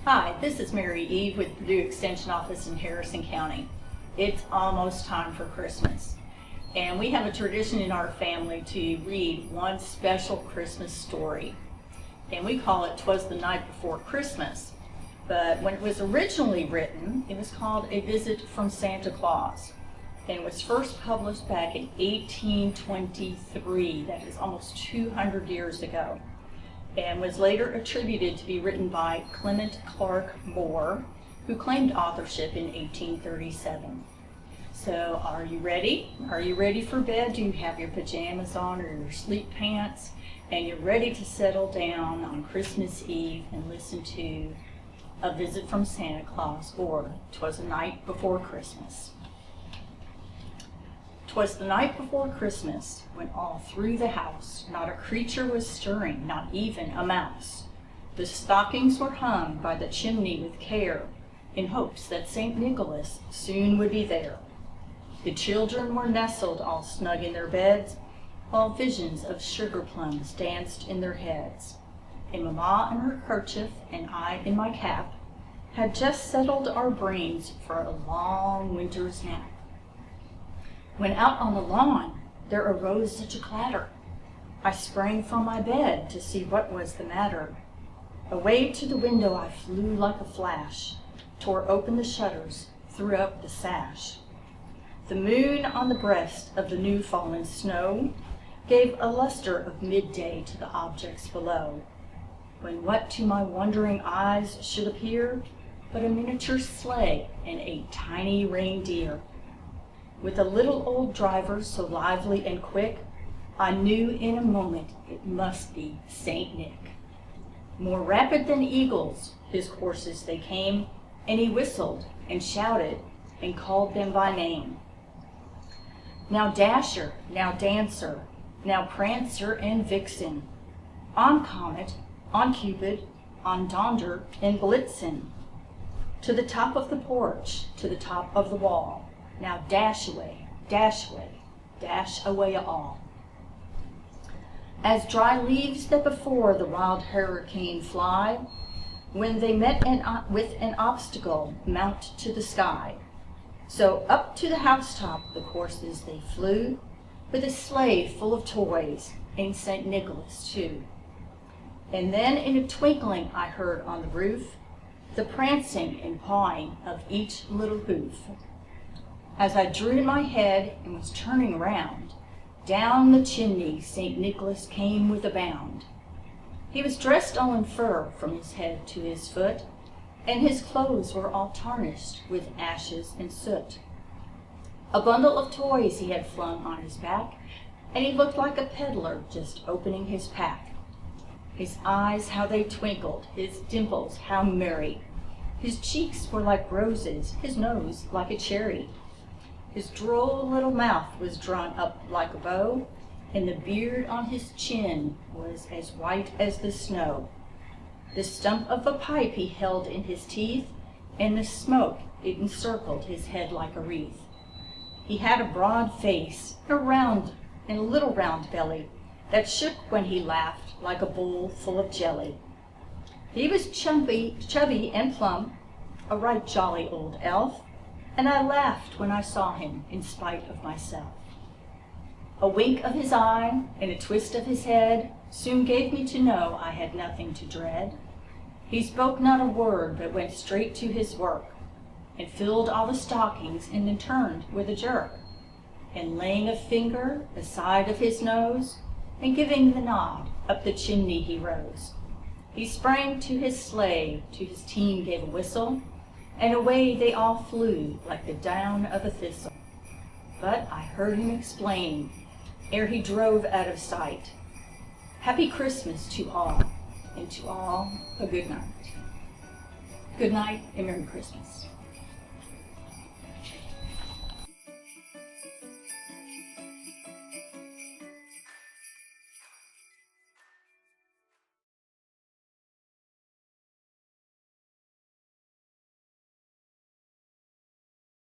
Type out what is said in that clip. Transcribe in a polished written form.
Hi, this is Mary Eve with Purdue Extension Office in Harrison County. It's almost time for Christmas, and we have a tradition in our family to read one special Christmas story, and we call it "'Twas the Night Before Christmas." But when it was originally written, it was called A Visit from Santa Claus, and it was first published back in 1823. That is almost 200 years ago, and was later attributed to be written by Clement Clark Moore, who claimed authorship in 1837. So are you ready? Are you ready for bed? Do you have your pajamas on or your sleep pants? And you're ready to settle down on Christmas Eve and listen to A Visit from Santa Claus, or 'Twas the Night Before Christmas. 'Twas the night before Christmas, when all through the house not a creature was stirring, not even a mouse. The stockings were hung by the chimney with care, in hopes that St. Nicholas soon would be there. The children were nestled all snug in their beds, while visions of sugar plums danced in their heads. And Mamma in her kerchief, and I in my cap, had just settled our brains for a long winter's nap, when out on the lawn there arose such a clatter. I sprang from my bed to see what was the matter. Away to the window I flew like a flash, tore open the shutters, threw up the sash. The moon on the breast of the new fallen snow gave a luster of midday to the objects below, when what to my wondering eyes should appear but a miniature sleigh and a tiny reindeer. With a little old driver so lively and quick, I knew in a moment it must be Saint Nick. More rapid than eagles his horses they came, and he whistled and shouted and called them by name. Now Dasher, now Dancer, now Prancer and Vixen, on Comet, on Cupid, on Donder and Blitzen, to the top of the porch, to the top of the wall. Now dash away, dash away all. As dry leaves that before the wild hurricane fly, when they met with an obstacle mount to the sky, so up to the housetop the coursers they flew, with a sleigh full of toys, and St. Nicholas too. And then in a twinkling I heard on the roof the prancing and pawing of each little hoof. As I drew in my head and was turning round, down the chimney St. Nicholas came with a bound. He was dressed all in fur from his head to his foot, and his clothes were all tarnished with ashes and soot. A bundle of toys he had flung on his back, and he looked like a peddler just opening his pack. His eyes, how they twinkled, his dimples, how merry. His cheeks were like roses, his nose like a cherry. His droll little mouth was drawn up like a bow, and the beard on his chin was as white as the snow. The stump of a pipe he held in his teeth, and the smoke it encircled his head like a wreath. He had a broad face, and a little round belly, that shook when he laughed like a bowl full of jelly. He was chubby and plump, a right jolly old elf, and I laughed when I saw him in spite of myself. A wink of his eye and a twist of his head soon gave me to know I had nothing to dread. He spoke not a word, but went straight to his work, and filled all the stockings, and then turned with a jerk, and laying a finger aside of his nose, and giving the nod, up the chimney he rose. He sprang to his sleigh, to his team gave a whistle, and away they all flew like the down of a thistle. But I heard him explain, ere he drove out of sight, Happy Christmas to all, and to all a good night. Good night and Merry Christmas.